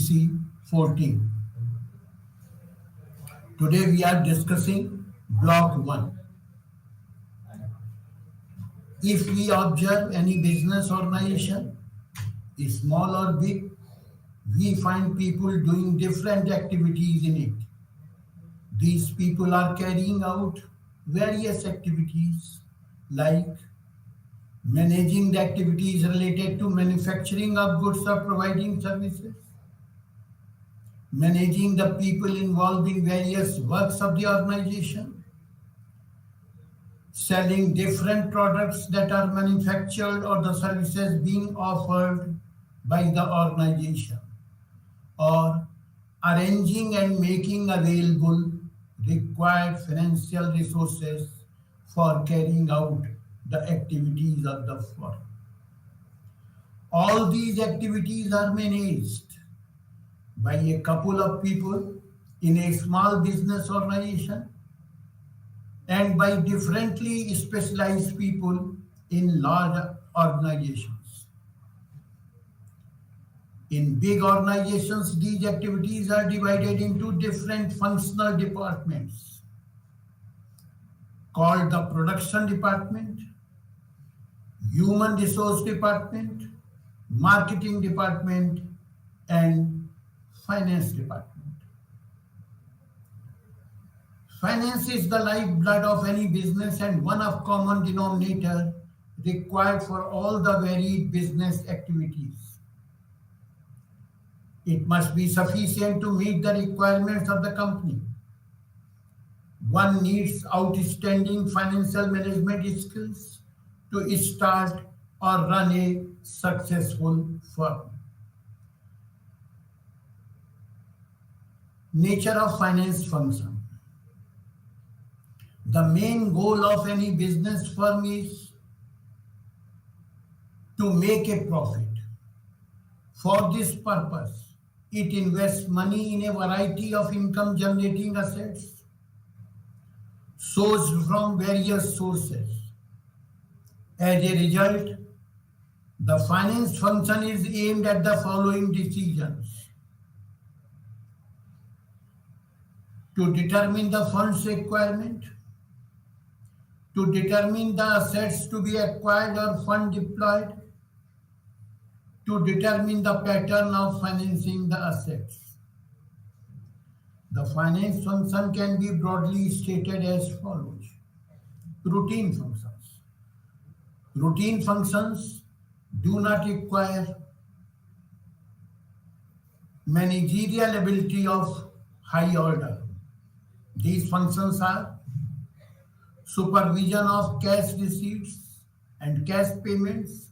BC 14. Today we are discussing Block 1. If we observe any business organization, small or big, we find people doing different activities in it. These people are carrying out various activities like managing the activities related to manufacturing of goods or providing services, managing the people involved in various works of the organization, selling different products that are manufactured or the services being offered by the organization, or arranging and making available required financial resources for carrying out the activities of the firm. All these activities are managed by a couple of people in a small business organization and by differently specialized people in large organizations. In big organizations, these activities are divided into different functional departments called the production department, human resource department, marketing department, and finance department. Finance is the lifeblood of any business and one of common denominator required for all the varied business activities. It must be sufficient to meet the requirements of the company. One needs outstanding financial management skills to start or run a successful firm. Nature of finance function. The main goal of any business firm is to make a profit. For this purpose, it invests money in a variety of income generating assets sourced from various sources. As a result, the finance function is aimed at the following decisions: to determine the funds requirement, to determine the assets to be acquired or fund deployed, to determine the pattern of financing the assets. The finance function can be broadly stated as follows. Routine functions. Routine functions do not require managerial ability of high order. These functions are supervision of cash receipts and cash payments,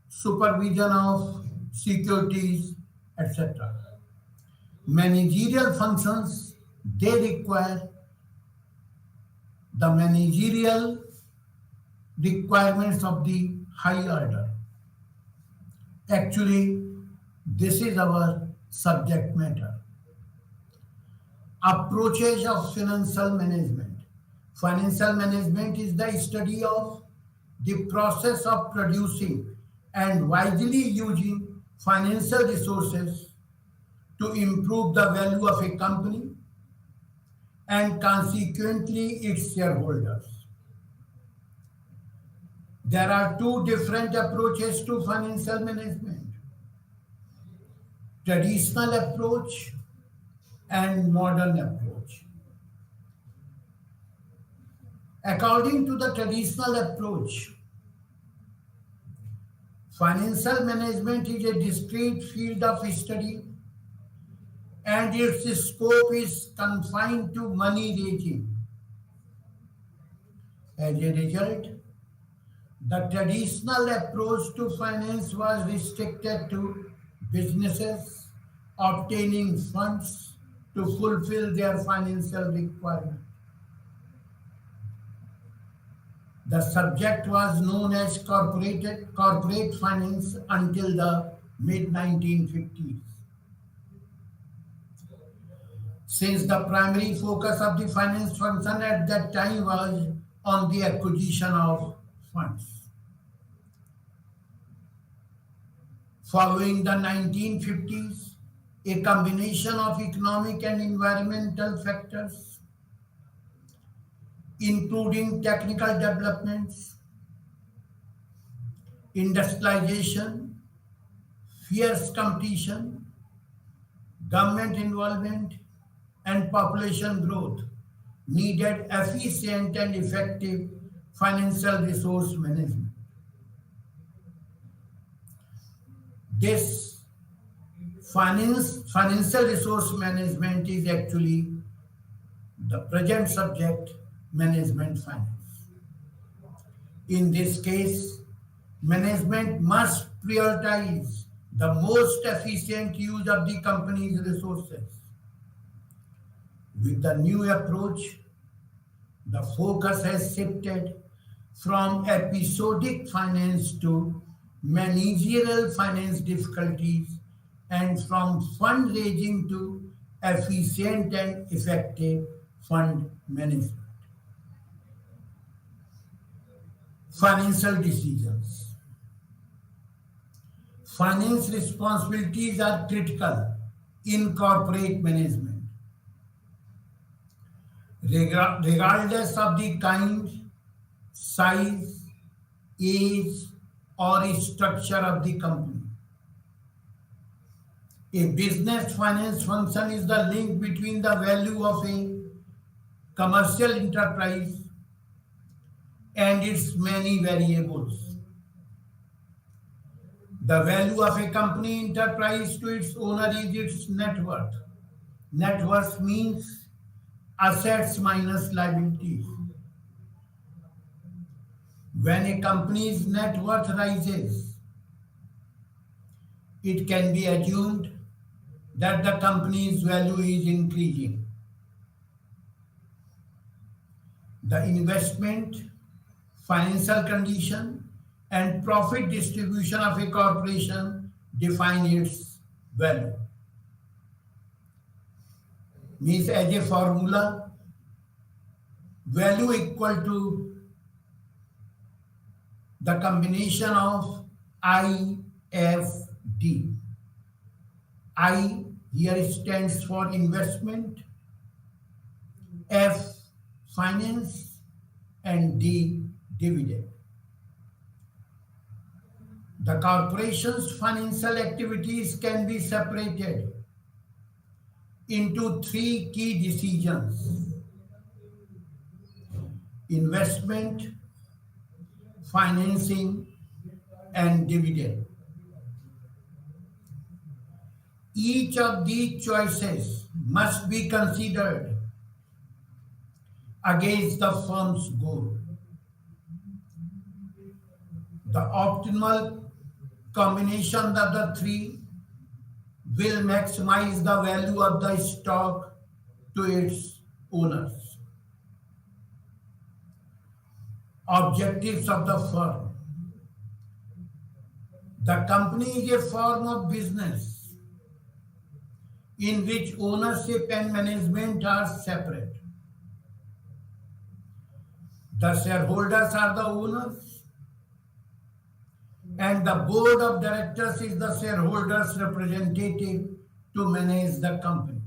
supervision of securities, etc. Managerial functions, they require the managerial requirements of the high order. Actually, this is our subject matter. Approaches of financial management. Financial management is the study of the process of producing and wisely using financial resources to improve the value of a company and consequently its shareholders. There are two different approaches to financial management: traditional approach and modern approach. According to the traditional approach, financial management is a discrete field of study and its scope is confined to money raising. As a result, the traditional approach to finance was restricted to businesses obtaining funds to fulfill their financial requirements. The subject was known as corporate finance until the mid-1950s. Since the primary focus of the finance function at that time was on the acquisition of funds. Following the 1950s, a combination of economic and environmental factors, including technical developments, industrialization, fierce competition, government involvement, and population growth, needed efficient and effective financial resource management. This financial resource management is actually the present subject, management finance. In this case, management must prioritize the most efficient use of the company's resources. With the new approach, the focus has shifted from episodic finance to managerial finance difficulties and from fundraising to efficient and effective fund management. Financial decisions. Finance responsibilities are critical in corporate management, regardless of the kind, size, age, or structure of the company. A business finance function is the link between the value of a commercial enterprise and its many variables. The value of a company enterprise to its owner is its net worth. Net worth means assets minus liabilities. When a company's net worth rises, it can be assumed that the company's value is increasing. The investment, financial condition, and profit distribution of a corporation define its value. Means as a formula, value equal to the combination of I, F, D. I here stands for investment, F, finance, and D, dividend. The corporation's financial activities can be separated into three key decisions: investment, financing, and dividend. Each of these choices must be considered against the firm's goal. The optimal combination of the three will maximize the value of the stock to its owners. Objectives of the firm. The company is a form of business in which ownership and management are separate. The shareholders are the owners, and the board of directors is the shareholders' representative to manage the company.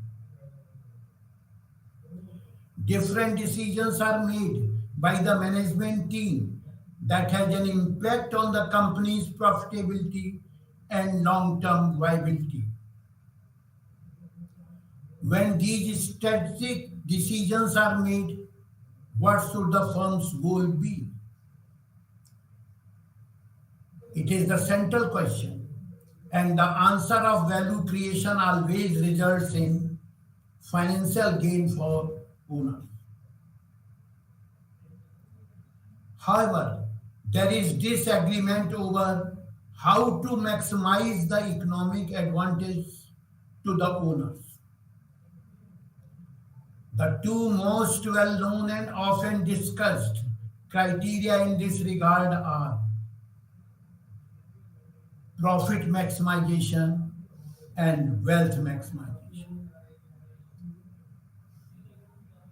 Different decisions are made by the management team that has an impact on the company's profitability and long-term viability. When these strategic decisions are made, what should the firm's goal be? It is the central question, and the answer of value creation always results in financial gain for owners. However, there is disagreement over how to maximize the economic advantage to the owners. The two most well-known and often discussed criteria in this regard are profit maximization and wealth maximization.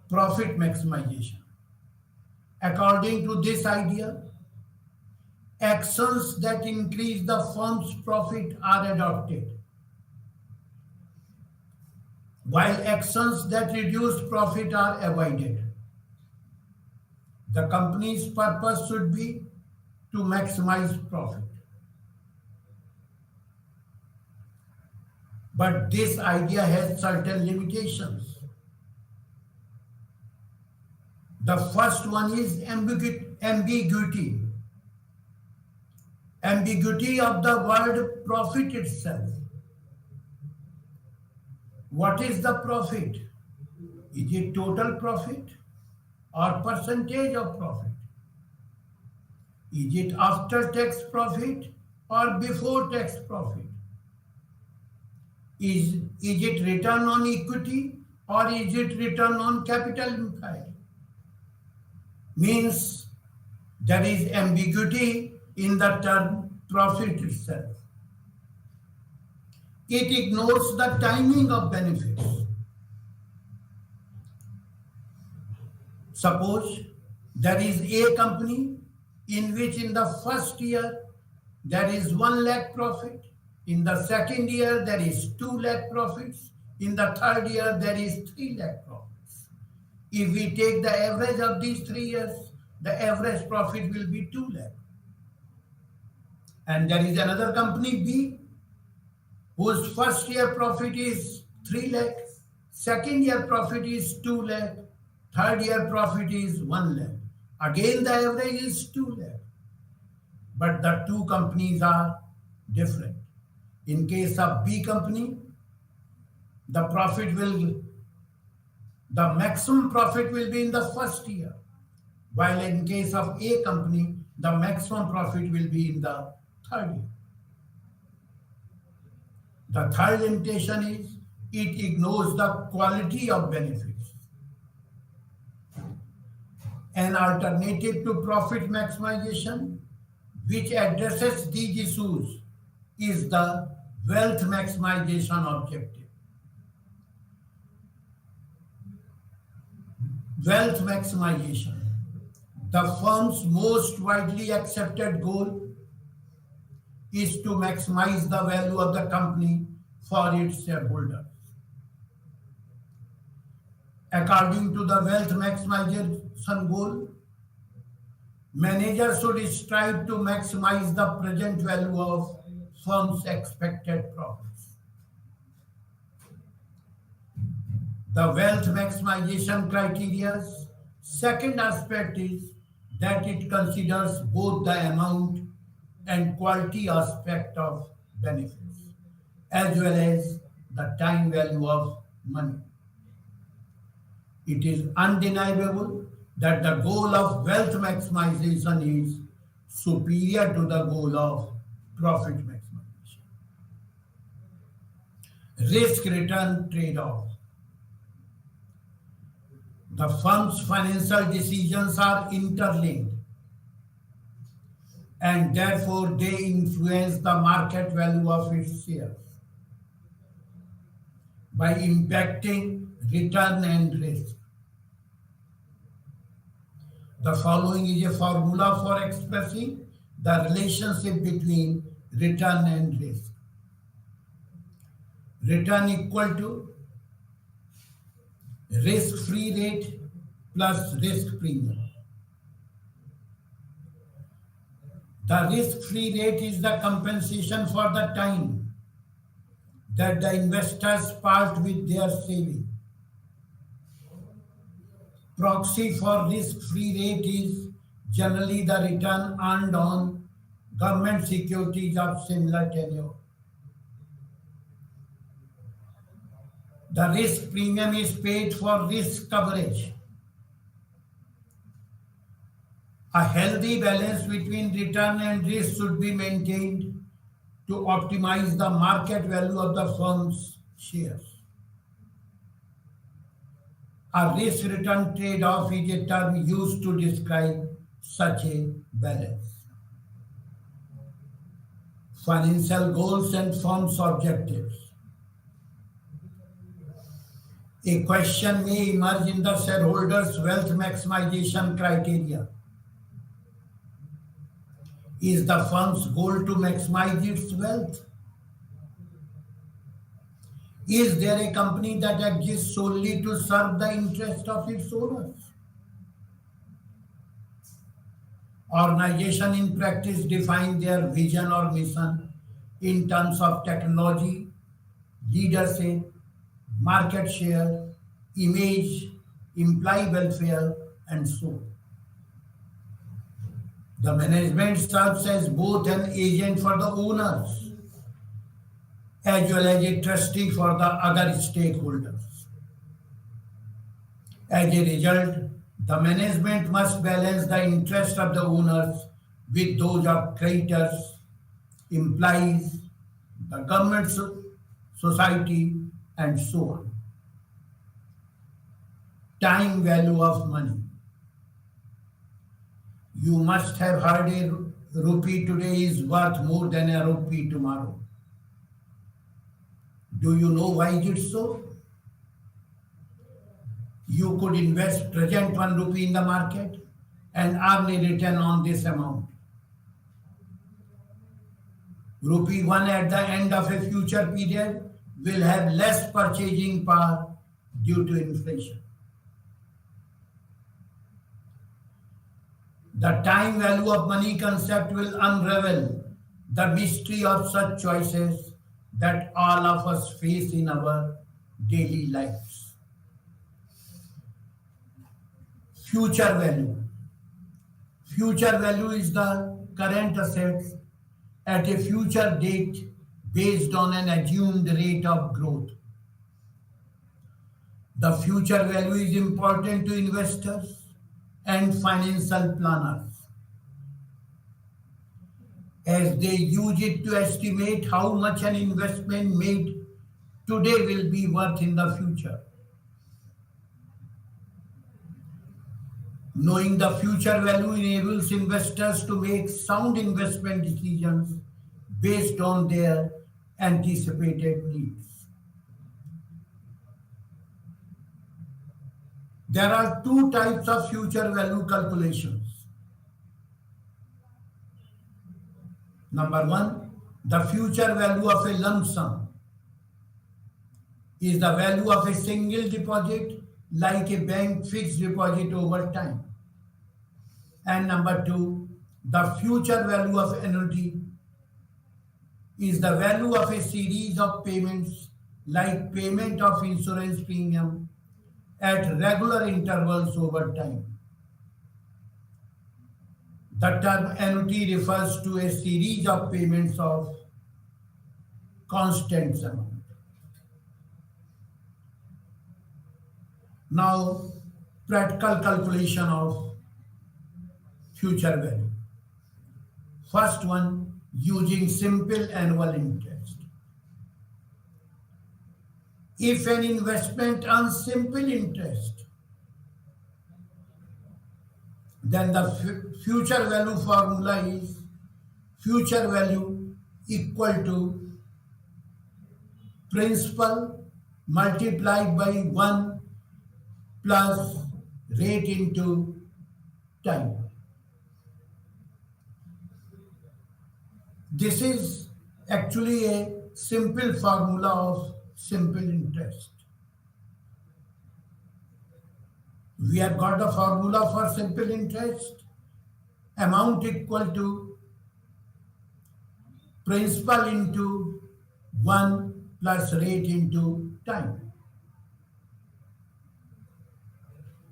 Profit maximization. According to this idea, actions that increase the firm's profit are adopted, while actions that reduce profit are avoided. The company's purpose should be to maximize profit. But this idea has certain limitations. The first one is ambiguity. Ambiguity of the word profit itself. What is the profit? Is it total profit or percentage of profit? Is it after tax profit or before tax profit? Is it return on equity or is it return on capital employed? Means there is ambiguity in the term profit itself. It ignores the timing of benefits. Suppose there is a company in which in the first year there is 1 lakh profit, in the second year there is 2 lakh profits, in the third year there is 3 lakh profits. If we take the average of these 3 years, the average profit will be 2 lakh. And there is another company B whose first year profit is 3 lakh, second year profit is 2 lakh, third year profit is 1 lakh. Again, the average is 2 lakh. But the two companies are different. In case of B company, the maximum profit will be in the first year. While in case of A company, the maximum profit will be in the third year. The third limitation is it ignores the quality of benefits. An alternative to profit maximization, which addresses these issues, is the wealth maximization objective. Wealth maximization. The firm's most widely accepted goal is to maximize the value of the company for its shareholders. According to the wealth maximization goal, managers should strive to maximize the present value of firm's expected profits. The wealth maximization criteria's second aspect is that it considers both the amount and quality aspect of benefits, as well as the time value of money. It is undeniable that the goal of wealth maximization is superior to the goal of profit maximization. Risk-return trade-off. The firm's financial decisions are interlinked, and therefore they influence the market value of its shares by impacting return and risk. The following is a formula for expressing the relationship between return and risk. Return equal to risk-free rate plus risk premium. The risk-free rate is the compensation for the time that the investors part with their saving. Proxy for risk-free rate is generally the return earned on government securities of similar tenure. The risk premium is paid for risk coverage. A healthy balance between return and risk should be maintained to optimize the market value of the firm's shares. A risk-return trade-off is a term used to describe such a balance. Financial goals and firm's objectives. A question may emerge in the shareholders' wealth maximization criteria. Is the firm's goal to maximize its wealth? Is there a company that exists solely to serve the interest of its owners? Organization in practice define their vision or mission in terms of technology, leadership, market share, image, employee welfare, and so on. The management serves as both an agent for the owners as well as a trustee for the other stakeholders. As a result, the management must balance the interests of the owners with those of creditors, employees, the government, society, and so on. Time value of money. You must have heard a rupee today is worth more than a rupee tomorrow. Do you know why it's so? You could invest present 1 rupee in the market and earn a return on this amount. Rupee 1 at the end of a future period will have less purchasing power due to inflation. The time value of money concept will unravel the mystery of such choices that all of us face in our daily lives. Future value. Future value is the current assets at a future date based on an assumed rate of growth. The future value is important to investors and financial planners as they use it to estimate how much an investment made today will be worth in the future. Knowing the future value enables investors to make sound investment decisions based on their anticipated needs. There are two types of future value calculations. Number one, the future value of a lump sum is the value of a single deposit like a bank fixed deposit over time. And number two, the future value of annuity is the value of a series of payments like payment of insurance premium at regular intervals over time. The term annuity refers to a series of payments of constant amount. Now, practical calculation of future value. First one, using simple annual interest. If an investment earns simple interest, then the future value formula is future value equal to principal multiplied by 1 plus rate into time. This is actually a simple formula of simple interest. We have got the formula for simple interest, amount equal to principal into 1 plus rate into time.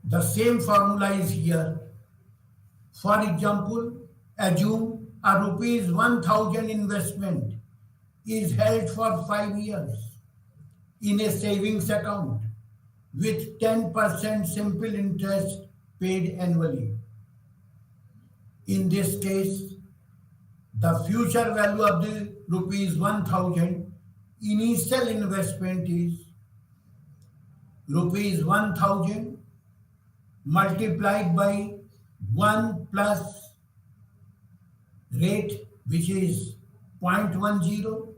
The same formula is here. For example, assume a rupees 1000 investment is held for 5 years in a savings account with 10% simple interest paid annually. In this case, the future value of the rupees 1000 initial investment is rupees 1000 multiplied by 1 plus rate, which is 0.10,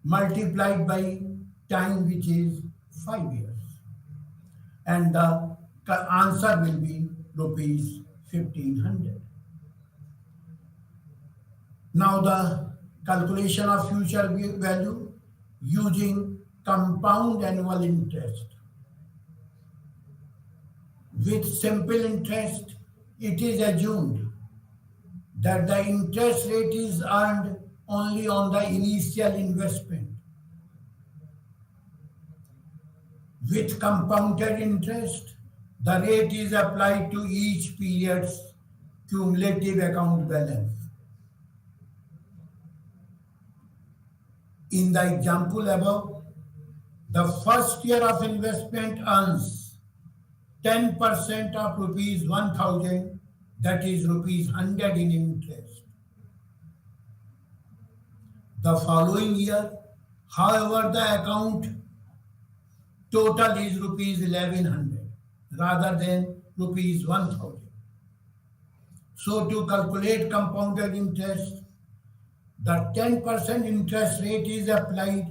multiplied by time, which is 5 years. And the answer will be rupees 1500. Now the calculation of future value using compound annual interest. With simple interest, it is assumed that the interest rate is earned only on the initial investment. With compounded interest, the rate is applied to each period's cumulative account balance. In the example above, the first year of investment earns 10% of rupees 1000, that is rupees 100 in interest. The following year, however, the account total is rupees 1100 rather than rupees 1000. So to calculate compounded interest, the 10% interest rate is applied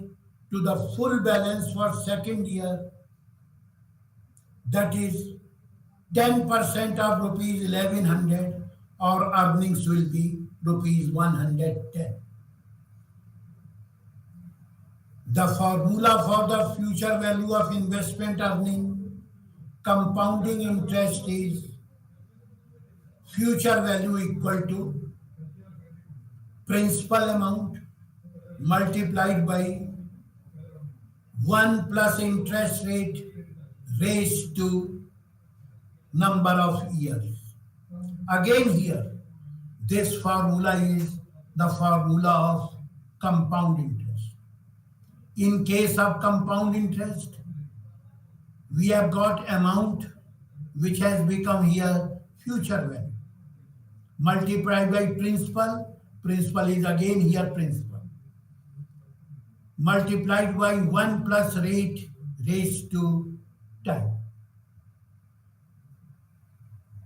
to the full balance for second year, that is 10% of rupees 1100, or earnings will be rupees 110. The formula for the future value of investment earning compounding interest is future value equal to principal amount multiplied by 1 plus interest rate raised to number of years. Again here, this formula is the formula of compound interest. In case of compound interest, we have got amount which has become here future value. Multiplied by principal, principal is again here principal. Multiplied by 1 plus rate raised to time.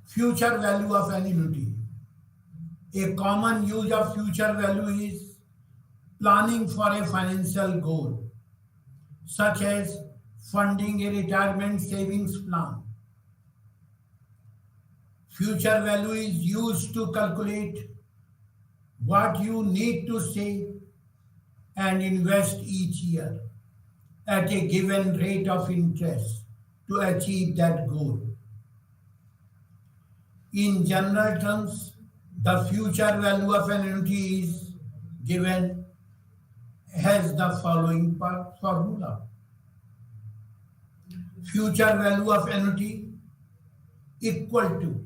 Future value of an annuity. A common use of future value is planning for a financial goal, such as funding a retirement savings plan. Future value is used to calculate what you need to save and invest each year at a given rate of interest to achieve that goal. In general terms, the future value of an annuity is given has the following formula. Future value of annuity equal to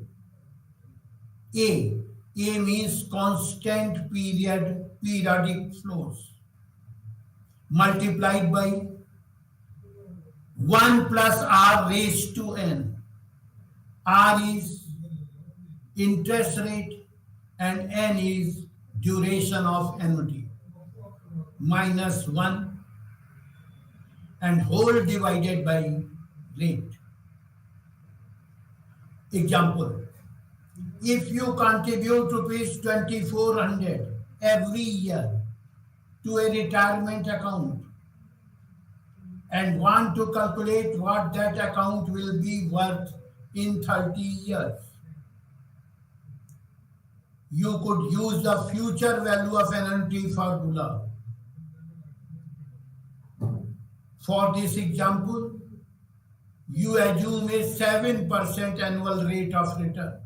A. A means constant periodic flows multiplied by 1 plus R raised to N. R is interest rate and N is duration of annuity, minus 1 and whole divided by rate. Example, if you contribute rupees 2400 every year to a retirement account and want to calculate what that account will be worth in 30 years, you could use the future value of an annuity formula. For this example, you assume a 7% annual rate of return.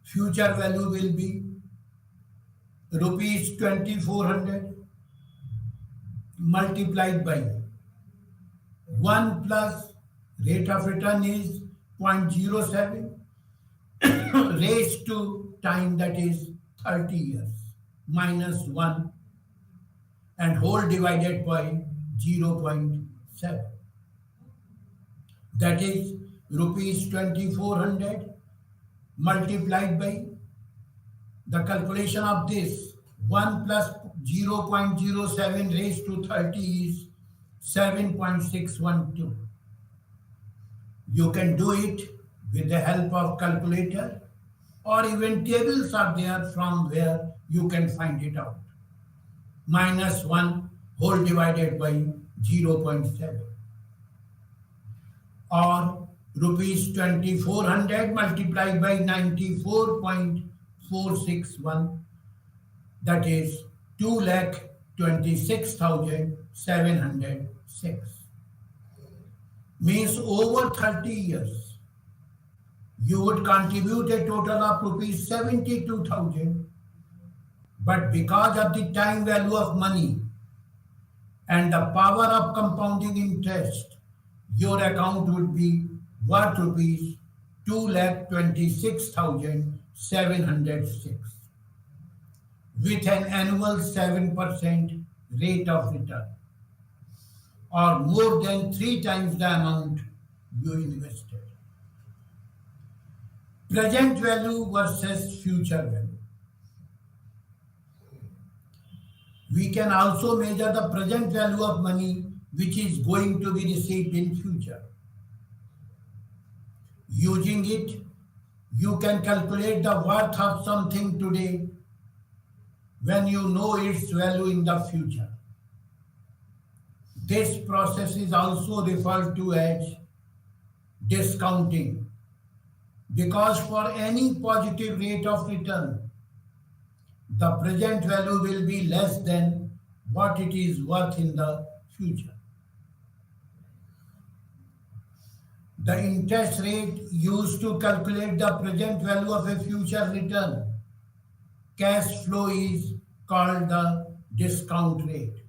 Future value will be rupees 2400 multiplied by 1 plus rate of return is 0.07 raised to time, that is 30 years, minus 1 and whole divided by 0.7. That is rupees 2400 multiplied by the calculation of this 1 plus 0.07 raised to 30 is 7.612. You can do it with the help of calculator, or even tables are there from where you can find it out. Minus 1 whole divided by 0.7, or rupees 2400 multiplied by 94.461, that is 2,26,000 2706. Means over 30 years, you would contribute a total of rupees 72,000, but because of the time value of money and the power of compounding interest, your account would be worth rupees 2,26,706 with an annual 7% rate of return, or more than 3 times the amount you invested. Present value versus future value. We can also measure the present value of money which is going to be received in future. Using it, you can calculate the worth of something today when you know its value in the future. This process is also referred to as discounting, because for any positive rate of return, the present value will be less than what it is worth in the future. The interest rate used to calculate the present value of a future return, cash flow, is called the discount rate.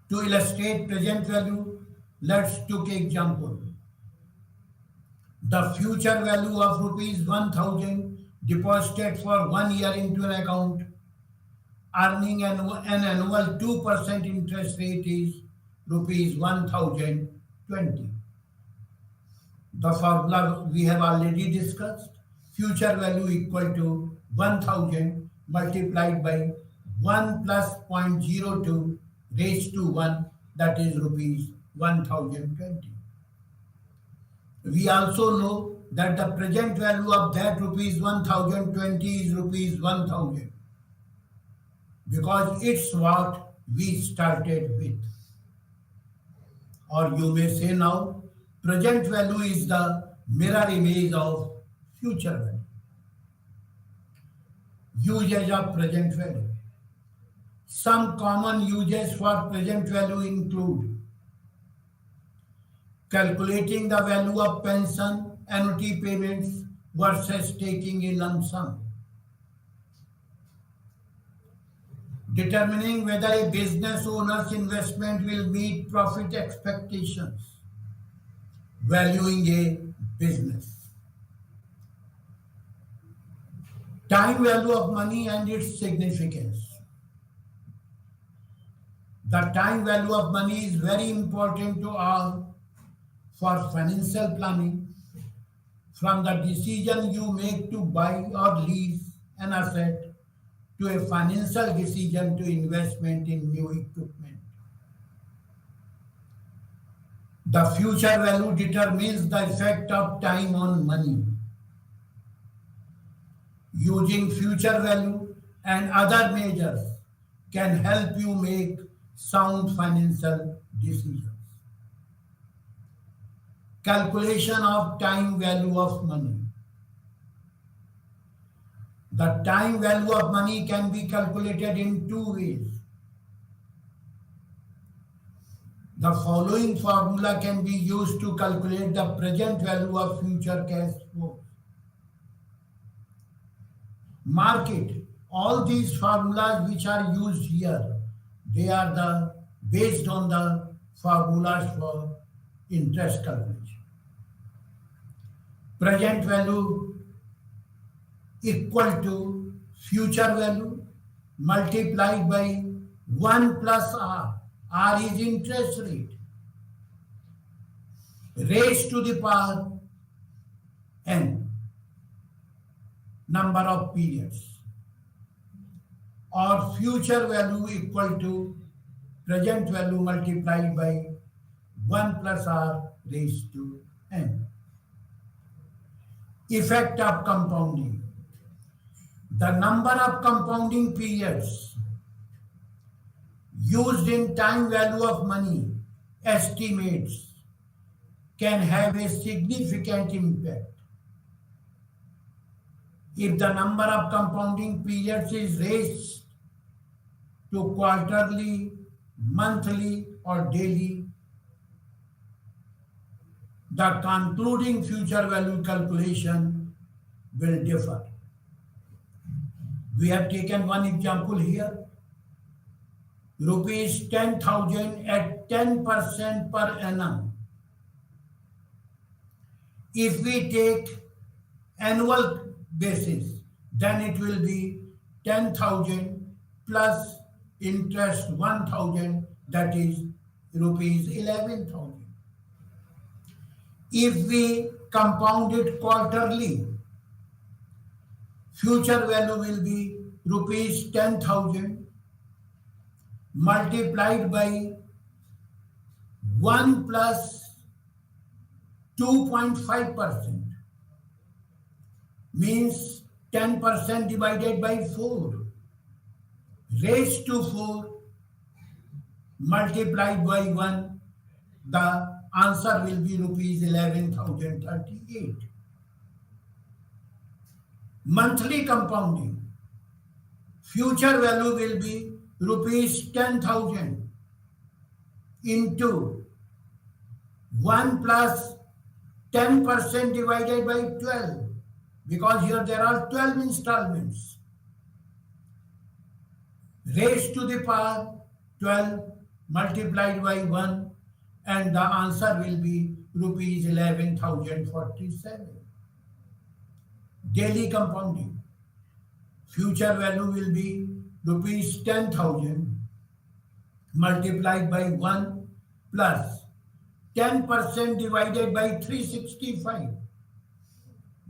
To illustrate present value, let's take an example. The future value of rupees 1,000 deposited for 1 year into an account earning an annual 2% interest rate is rupees 1,020. The formula we have already discussed. Future value equal to 1,000 multiplied by 1 plus 0.02 raised to 1, that is rupees 1,020. We also know that the present value of that rupees 1,020 is rupees 1,000, because it's what we started with. Or you may say now, present value is the mirror image of future value. Usage of present value. Some common uses for present value include calculating the value of pension annuity payments versus taking a lump sum, determining whether a business owner's investment will meet profit expectations, valuing a business. Time value of money and its significance. The time value of money is very important to all for financial planning, from the decision you make to buy or lease an asset to a financial decision to investment in new equipment. The future value determines the effect of time on money. Using future value and other measures can help you make sound financial decisions. Calculation of time value of money. The time value of money can be calculated in 2 ways. The following formula can be used to calculate the present value of future cash flows. Mark it. All these formulas which are used here, they are based on the formulas for interest calculation. Present value equal to future value multiplied by 1 plus R. R is interest rate, raised to the power n, number of periods, or future value equal to present value multiplied by 1 plus R raised to n. Effect of compounding. The number of compounding periods used in time value of money estimates can have a significant impact. If the number of compounding periods is raised to quarterly, monthly, or daily, the concluding future value calculation will differ. We have taken one example here. Rupees 10,000 at 10% per annum. If we take annual basis, then it will be 10,000 plus interest 1,000, that is rupees 11,000. If we compound it quarterly, future value will be rupees 10,000 multiplied by 1 plus 2.5%, means 10% divided by 4 raised to 4 multiplied by 1, the answer will be rupees 11,038. Monthly compounding, future value will be rupees 10,000 into 1 plus 10% divided by 12, because here there are 12 installments, raised to the power 12 multiplied by 1, and the answer will be rupees 11,047. Daily compounding, future value will be rupees 10,000 multiplied by 1 plus 10% divided by 365,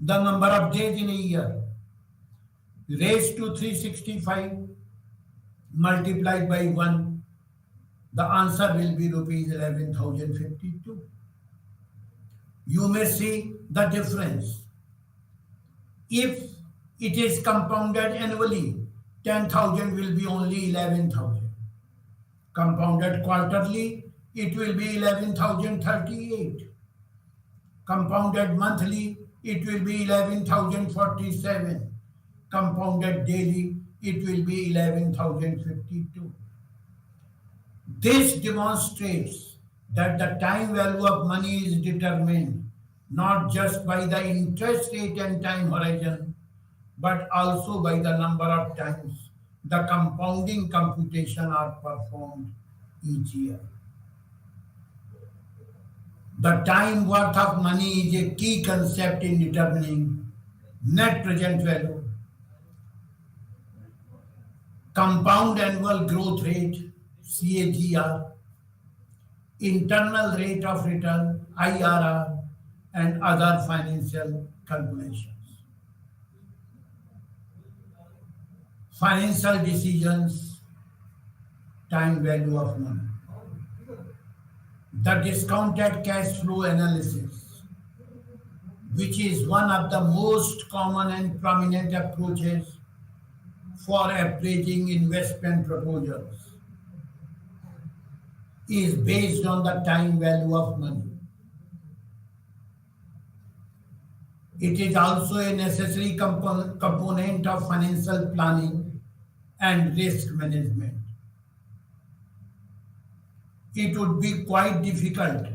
the number of days in a year, raised to 365 multiplied by 1, the answer will be rupees 11,052. You may see the difference. If it is compounded annually, 10,000 will be only 11,000. Compounded quarterly, it will be 11,038. Compounded monthly, it will be 11,047. Compounded daily, it will be 11,052. This demonstrates that the time value of money is determined not just by the interest rate and time horizon, but also by the number of times the compounding computation are performed each year. The time worth of money is a key concept in determining net present value, compound annual growth rate, CAGR, internal rate of return, IRR, and other financial calculations. Financial decisions, time value of money. The discounted cash flow analysis, which is one of the most common and prominent approaches for appraising investment proposals, is based on the time value of money. It is also a necessary component of financial planning and risk management. It would be quite difficult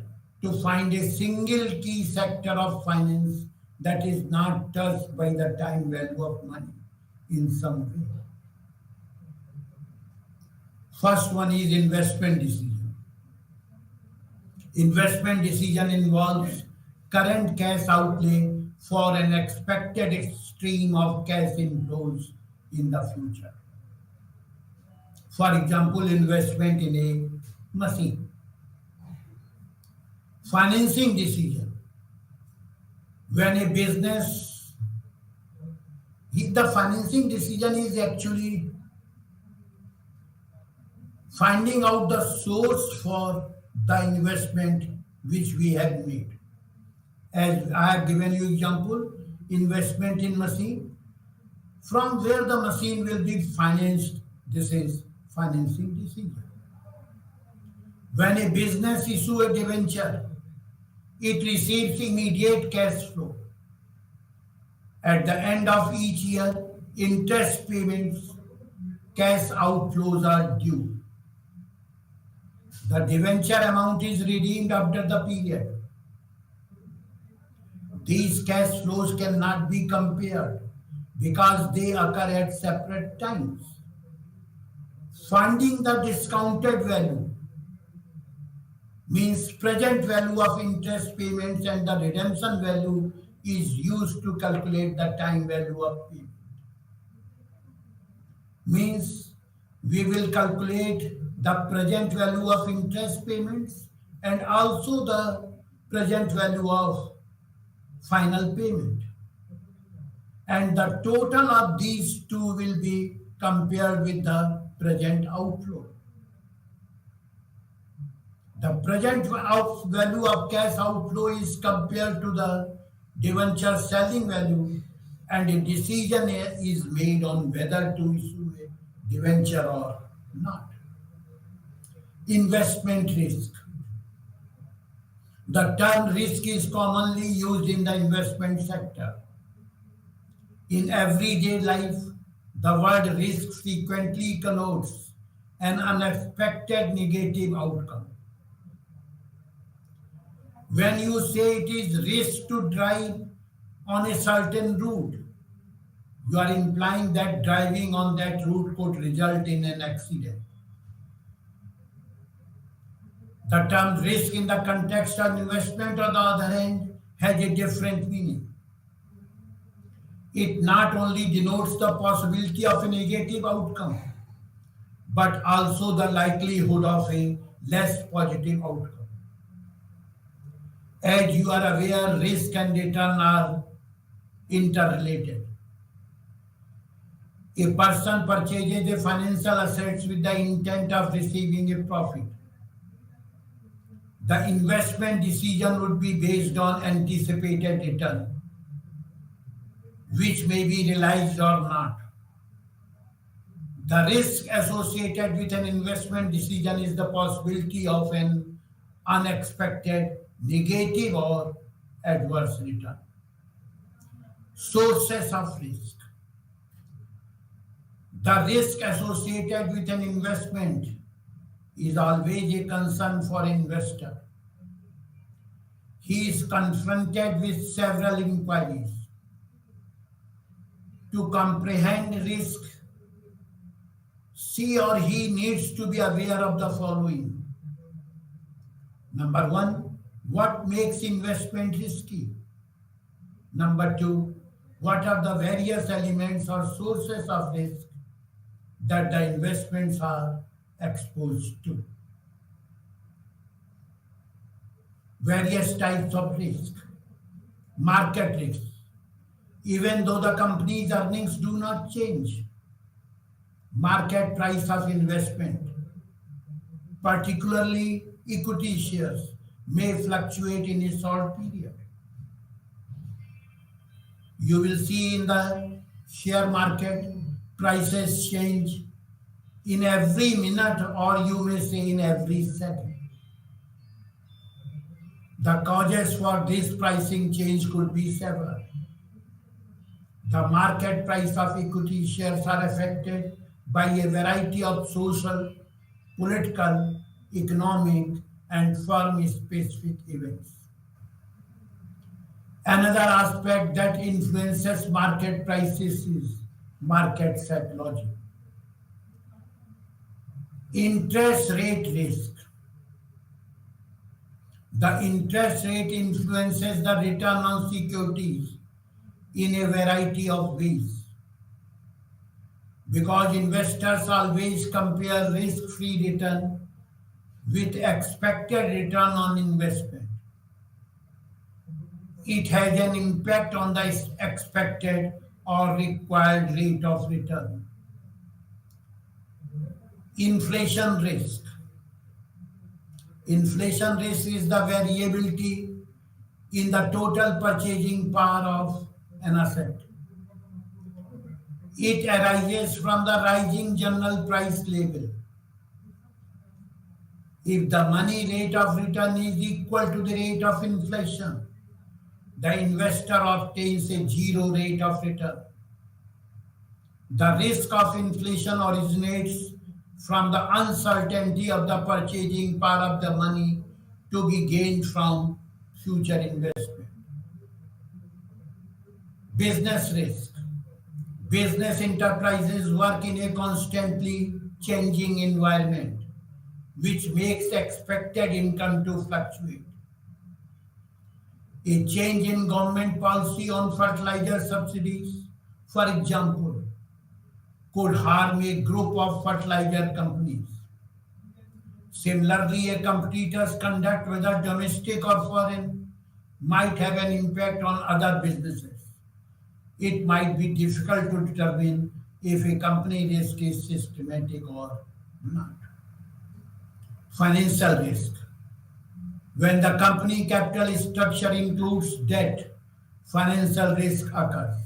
to find a single key sector of finance that is not touched by the time value of money in some way. First one is investment decision. Investment decision involves current cash outlay for an expected stream of cash inflows in the future. For example, investment in a machine. Financing decision. When a business, the financing decision is actually finding out the source for the investment which we have made. As I have given you example, investment in machine, from where the machine will be financed, this is financing decision. When a business issues a debenture, it receives immediate cash flow. At the end of each year, interest payments cash outflows are due. The debenture amount is redeemed after the period. These cash flows cannot be compared because they occur at separate times. Funding the discounted value means present value of interest payments and the redemption value is used to calculate the time value of payment. Means we will calculate the present value of interest payments and also the present value of final payment. And the total of these two will be compared with the present outflow. The present value of cash outflow is compared to the debenture selling value, and a decision is made on whether to issue a debenture or not. Investment risk. The term risk is commonly used in the investment sector. In everyday life, the word risk frequently connotes an unexpected negative outcome. When you say it is risk to drive on a certain route, you are implying that driving on that route could result in an accident. The term risk in the context of investment, on the other hand, has a different meaning. It not only denotes the possibility of a negative outcome, but also the likelihood of a less positive outcome. As you are aware, risk and return are interrelated. A person purchases a financial assets with the intent of receiving a profit. The investment decision would be based on anticipated return, which may be realized or not. The risk associated with an investment decision is the possibility of an unexpected negative or adverse return. Sources of risk. The risk associated with an investment is always a concern for an investor. He is confronted with several inquiries. To comprehend risk, she or he needs to be aware of the following. Number one, what makes investment risky? Number two, what are the various elements or sources of risk that the investments are exposed to? Various types of risk. Market risk. Even though the company's earnings do not change, market price of investment, particularly equity shares, may fluctuate in a short period. You will see in the share market, prices change in every minute, or you may say in every second. The causes for this pricing change could be several. The market price of equity shares are affected by a variety of social, political, economic, and firm-specific events. Another aspect that influences market prices is market psychology. Interest rate risk. The interest rate influences the return on securities in a variety of ways. Because investors always compare risk-free return with expected return on investment. It has an impact on the expected or required rate of return. Inflation risk. Inflation risk is the variability in the total purchasing power of an asset. It arises from the rising general price level. If the money rate of return is equal to the rate of inflation, the investor obtains a zero rate of return. The risk of inflation originates from the uncertainty of the purchasing power of the money to be gained from future investment. Business risk. Business enterprises work in a constantly changing environment, which makes expected income to fluctuate. A change in government policy on fertilizer subsidies, for example, could harm a group of fertilizer companies. Similarly, a competitor's conduct, whether domestic or foreign, might have an impact on other businesses. It might be difficult to determine if a company risk is systematic or not. Financial risk. When the company capital structure includes debt, financial risk occurs.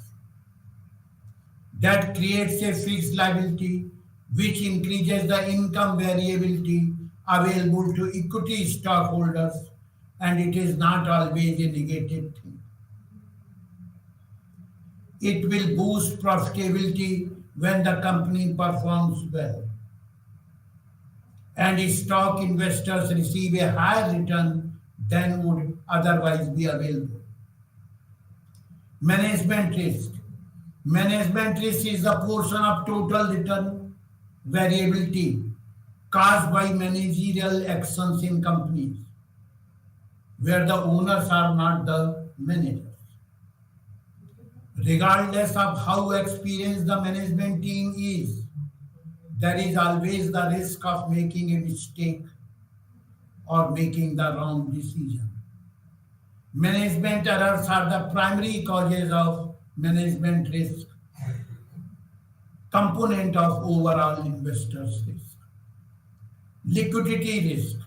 That creates a fixed liability which increases the income variability available to equity stockholders, and it is not always a negative thing. It will boost profitability when the company performs well, and stock investors receive a higher return than would otherwise be available. Management risk. Management risk is the portion of total return variability caused by managerial actions in companies where the owners are not the managers. Regardless of how experienced the management team is, there is always the risk of making a mistake or making the wrong decision. Management errors are the primary causes of management risk, component of overall investors' risk. Liquidity risk.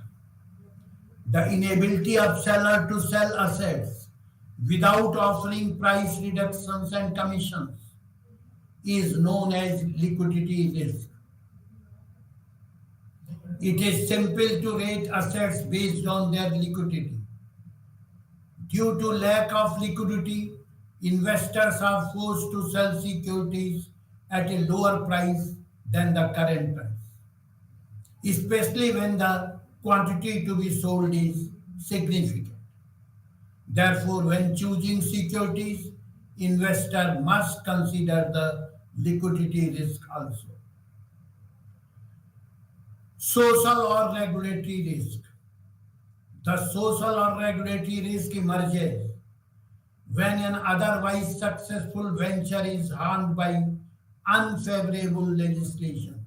The inability of seller to sell assets without offering price reductions and commissions is known as liquidity risk. It is simple to rate assets based on their liquidity. Due to lack of liquidity, investors are forced to sell securities at a lower price than the current price, especially when the quantity to be sold is significant. Therefore, when choosing securities, investor must consider the liquidity risk also. Social or regulatory risk. The social or regulatory risk emerges when an otherwise successful venture is harmed by unfavorable legislation.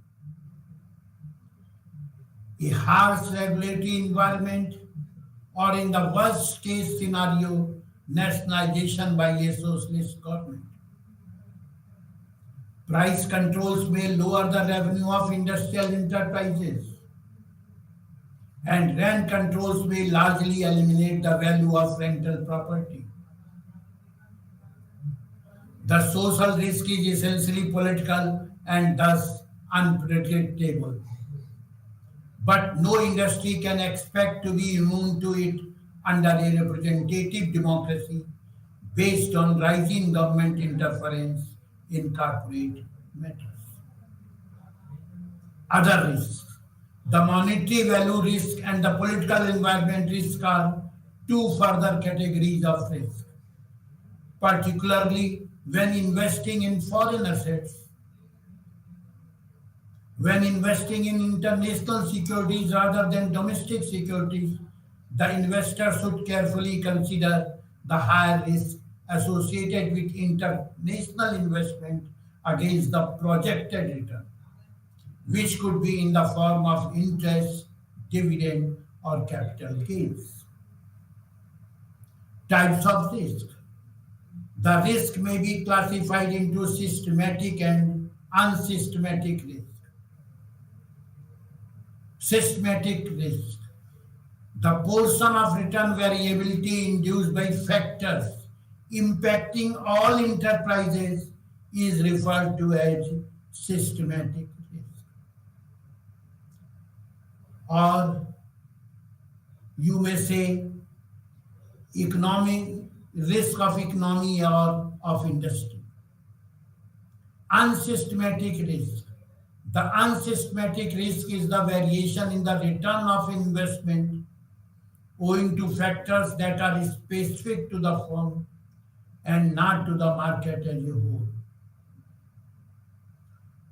A harsh regulatory environment, or in the worst case scenario, nationalization by a socialist government. Price controls may lower the revenue of industrial enterprises, and rent controls may largely eliminate the value of rental property. The social risk is essentially political and thus unpredictable. But no industry can expect to be immune to it under a representative democracy based on rising government interference in corporate matters. Other risks. The monetary value risk and the political environment risk are two further categories of risk, particularly when investing in foreign assets. When investing in international securities rather than domestic securities, the investor should carefully consider the higher risk associated with international investment against the projected return, which could be in the form of interest, dividend, or capital gains. Types of risk. The risk may be classified into systematic and unsystematic risk. Systematic risk. The portion of return variability induced by factors impacting all enterprises is referred to as systematic risk. Or you may say economic risk of economy or of industry. Unsystematic risk. The unsystematic risk is the variation in the return of investment owing to factors that are specific to the firm and not to the market as a whole.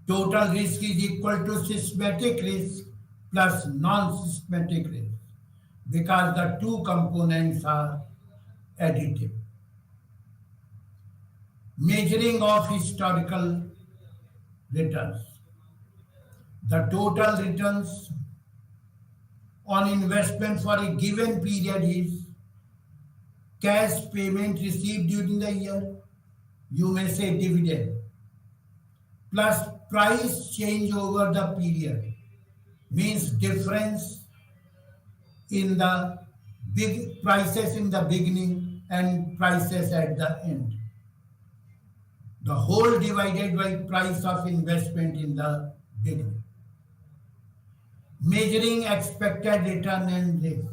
Total risk is equal to systematic risk plus non-systematic risk because the two components are additive. Measuring of historical returns. The total returns on investment for a given period is cash payment received during the year, you may say dividend, plus price change over the period, means difference in the big prices in the beginning and prices at the end. The whole divided by price of investment in the beginning. Measuring expected return and risk.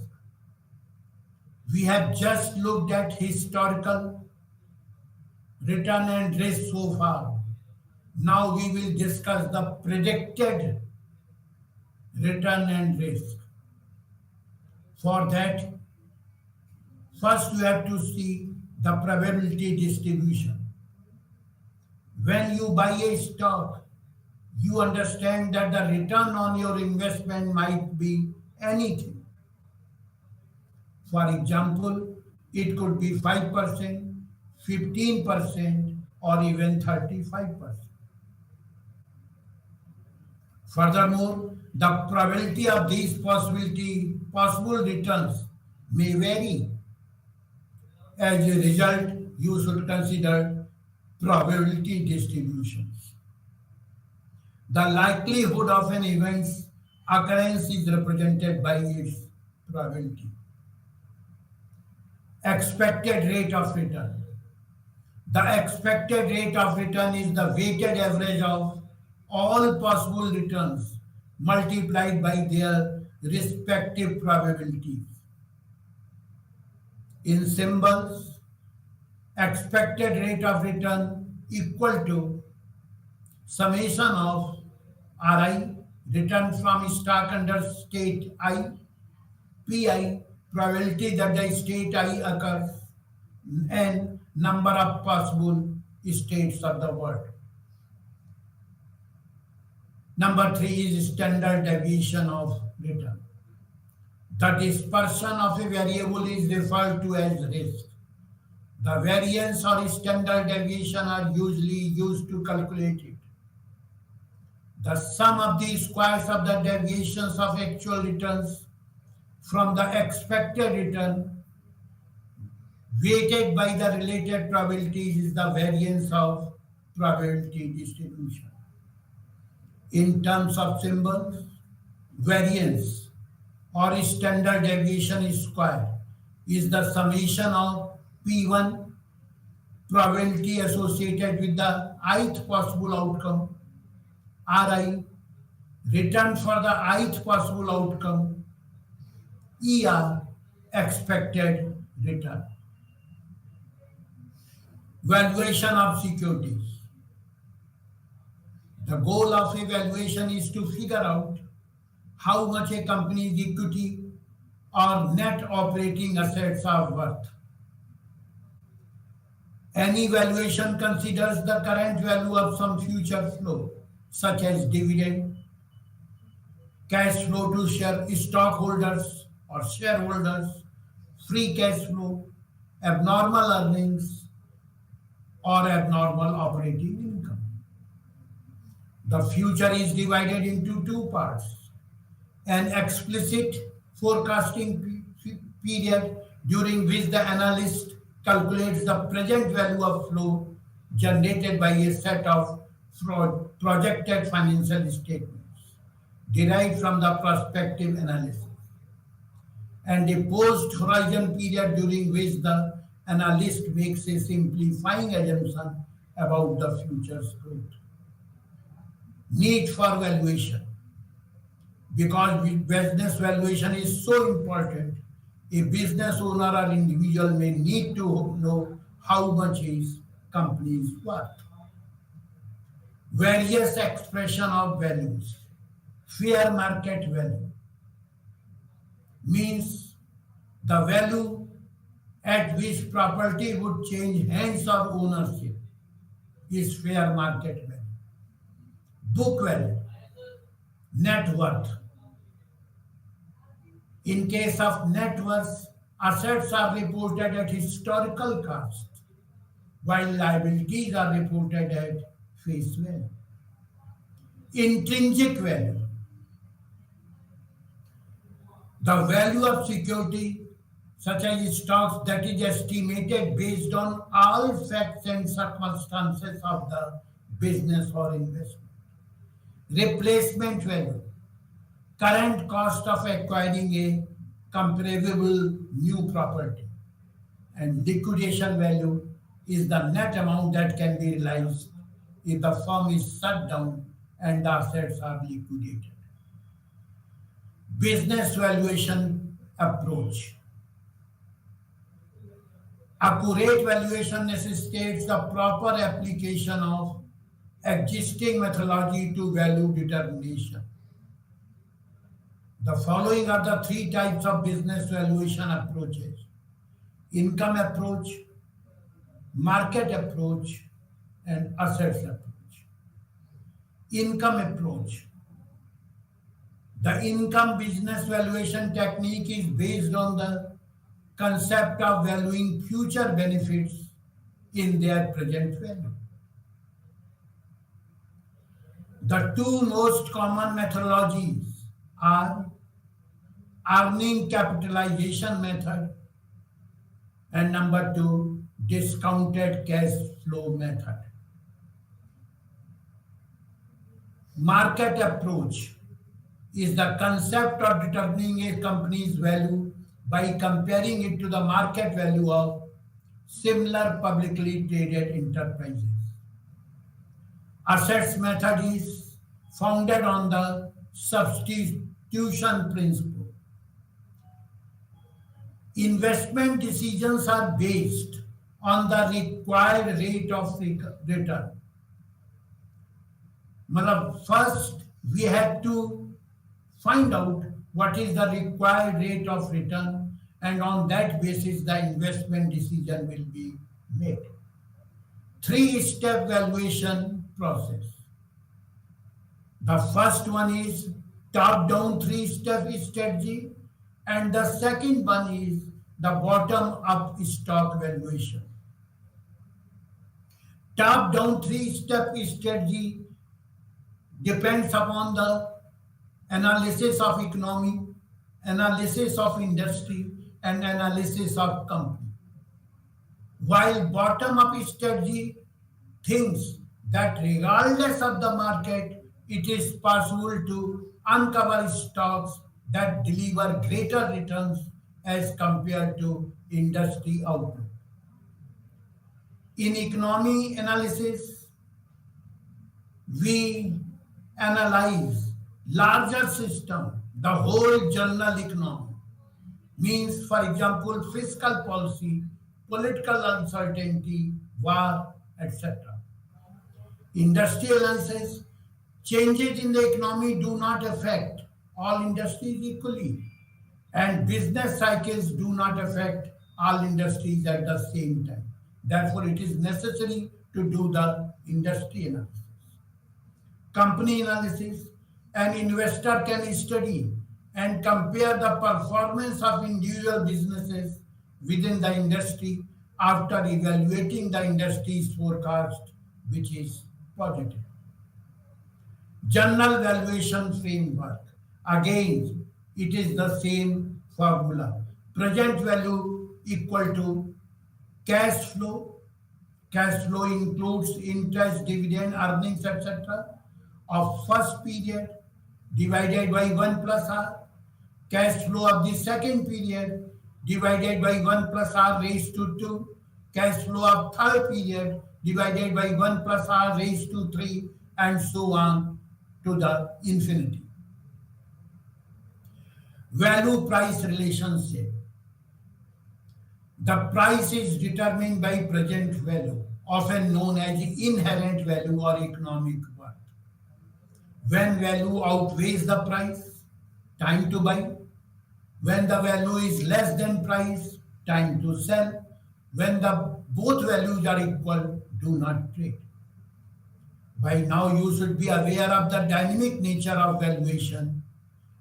We have just looked at historical return and risk so far. Now we will discuss the predicted return and risk. For that, first you have to see the probability distribution. When you buy a stock, you understand that the return on your investment might be anything. For example, it could be 5%, 15%, or even 35%. Furthermore, the probability of these possible returns may vary. As a result, you should consider probability distributions. The likelihood of an event's occurrence is represented by its probability. Expected rate of return. The expected rate of return is the weighted average of all possible returns multiplied by their respective probabilities. In symbols, expected rate of return equal to summation of RI, return from stock under state I, PI, probability that the state I occurs, and number of possible states of the world. Number 3 is standard deviation of return. The dispersion of a variable is referred to as risk. The variance or standard deviation are usually used to calculate it. The sum of the squares of the deviations of actual returns from the expected return weighted by the related probabilities is the variance of probability distribution. In terms of symbols, variance or standard deviation square is the summation of P1 probability associated with the ith possible outcome, Ri, return for the ith possible outcome, ER, expected return. Valuation of securities. The goal of a valuation is to figure out how much a company's equity or net operating assets are worth. Any valuation considers the current value of some future flow, such as dividend, cash flow to stockholders or shareholders, free cash flow, abnormal earnings, or abnormal operating income. The future is divided into two parts: an explicit forecasting period during which the analyst calculates the present value of flow generated by a set of projected financial statements derived from the prospective analysis, and a post-horizon period during which the analyst makes a simplifying assumption about the future's growth. Need for valuation. Because business valuation is so important, a business owner or individual may need to know how much his company is worth. various expression of values. Fair market value means the value at which property would change hands or ownership is fair market value. Book value, net worth. In case of net worth, assets are reported at historical cost, while liabilities are reported at face value. Intrinsic value, the value of security such as stocks that is estimated based on all facts and circumstances of the business or investment. Replacement value, current cost of acquiring a comparable new property. And liquidation value is the net amount that can be realized if the firm is shut down and the assets are liquidated. Business valuation approach. Accurate valuation necessitates the proper application of existing methodology to value determination. The following are the three types of business valuation approaches: income approach, market approach, and assets approach. Income approach. The income business valuation technique is based on the concept of valuing future benefits in their present value. The two most common methodologies are earning capitalization method and number two, discounted cash flow method. Market approach is the concept of determining a company's value by comparing it to the market value of similar publicly traded enterprises. Assets method is founded on the substitution principle. Investment decisions are based on the required rate of return. First, we have to find out what is the required rate of return, and on that basis, the investment decision will be made. Three-step valuation process. The first one is top-down three-step strategy, and the second one is the bottom-up stock valuation. Top-down three-step strategy depends upon the analysis of economy, analysis of industry, and analysis of company. While bottom-up strategy thinks that regardless of the market, it is possible to uncover stocks that deliver greater returns as compared to industry outlook. In economy analysis, we analyze larger system, the whole general economy. Means, for example, fiscal policy, political uncertainty, war, etc. Industrial analysis, changes in the economy do not affect all industries equally, and business cycles do not affect all industries at the same time. Therefore, it is necessary to do the industry analysis. Company analysis, an investor can study and compare the performance of individual businesses within the industry after evaluating the industry's forecast, which is positive. General valuation framework. Again, it is the same formula. Present value equal to cash flow. Cash flow includes interest, dividend, earnings, etc. of first period divided by 1 plus r. Cash flow of the second period divided by 1 plus r raised to 2. Cash flow of third period divided by 1 plus r raised to 3, and so on to the infinity. Value price relationship. The price is determined by present value, often known as inherent value or economic worth. When value outweighs the price, time to buy. When the value is less than price, time to sell. When the both values are equal, do not trade. By now, you should be aware of the dynamic nature of valuation,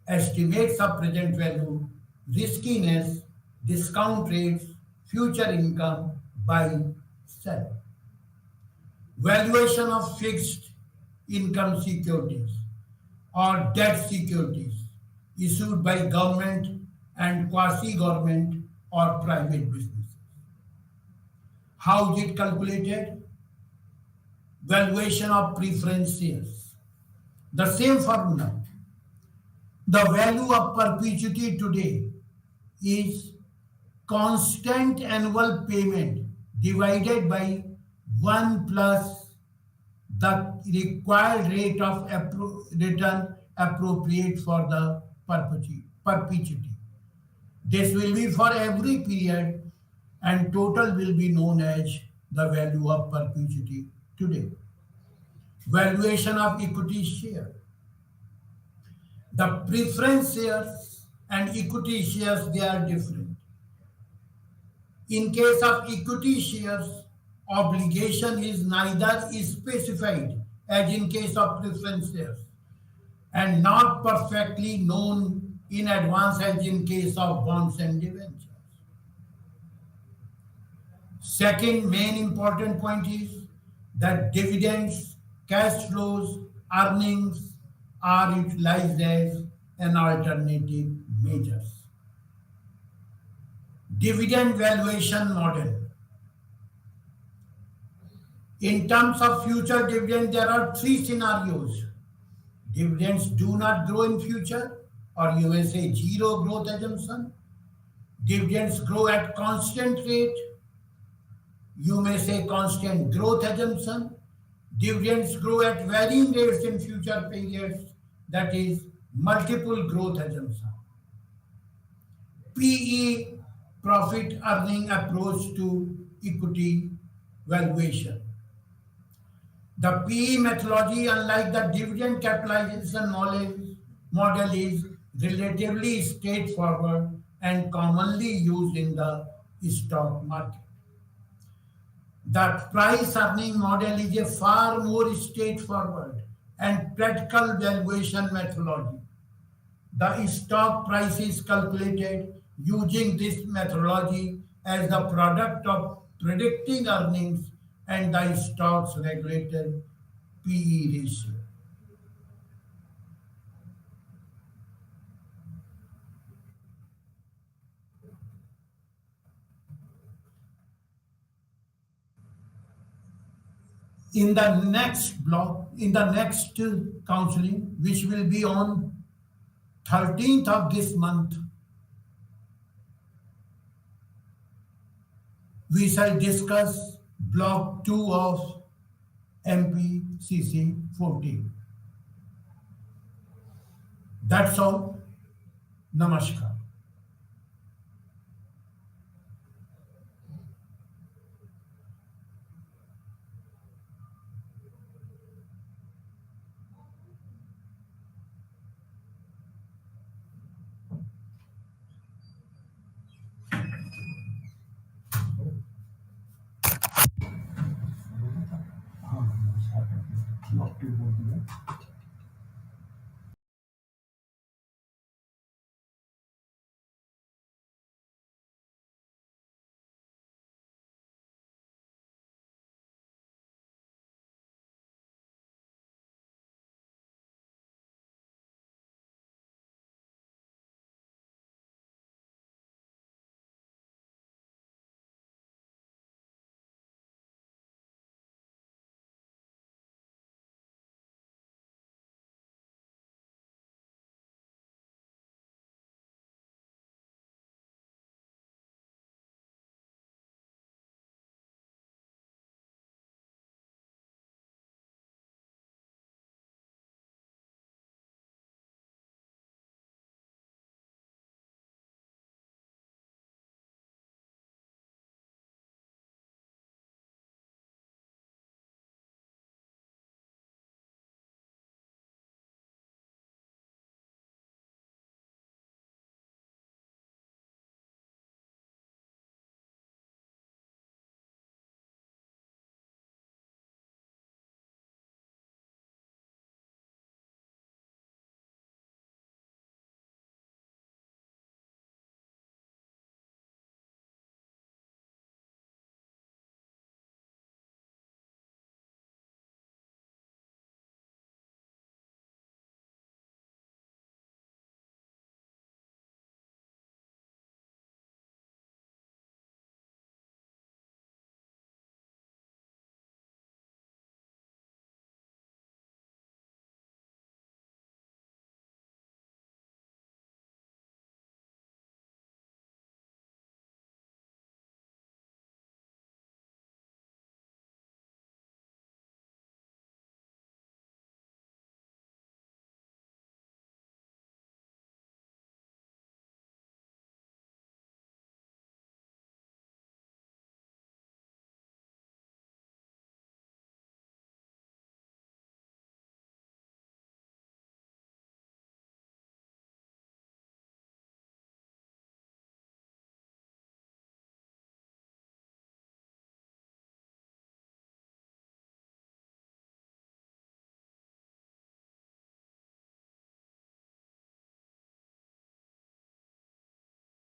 estimates of present value, riskiness, discount rates, future income, buy, sell. Valuation of fixed income securities or debt securities issued by government and quasi-government or private businesses. How is it calculated? Valuation of preference shares. The same formula. The value of perpetuity today is constant annual payment divided by 1 plus the required rate of return appropriate for the perpetuity. This will be for every period and total will be known as the value of perpetuity today. Valuation of equity share. The preference shares and equity shares, they are different. In case of equity shares, obligation is neither specified as in case of preference shares and not perfectly known in advance as in case of bonds and debentures. Second main important point is that dividends, cash flows, earnings are utilized as an alternative measures. Dividend valuation model. In terms of future dividend, there are three scenarios. Dividends do not grow in future, or you may say zero growth assumption. Dividends grow at constant rate. You may say constant growth assumption. Dividends grow at varying rates in future periods, that is multiple growth assumption. PE, profit earning approach to equity valuation. The PE methodology, unlike the dividend capitalization model, is relatively straightforward and commonly used in the stock market. The price earning model is a far more straightforward and practical valuation methodology. The stock price is calculated using this methodology as the product of predicting earnings and the stock's regulated PE ratio. In the next block, in the next counseling, which will be on 13th of this month, we shall discuss block 2 of MPCC 14. That's all. Namaskar. हाँ, block 2 बोल दिया।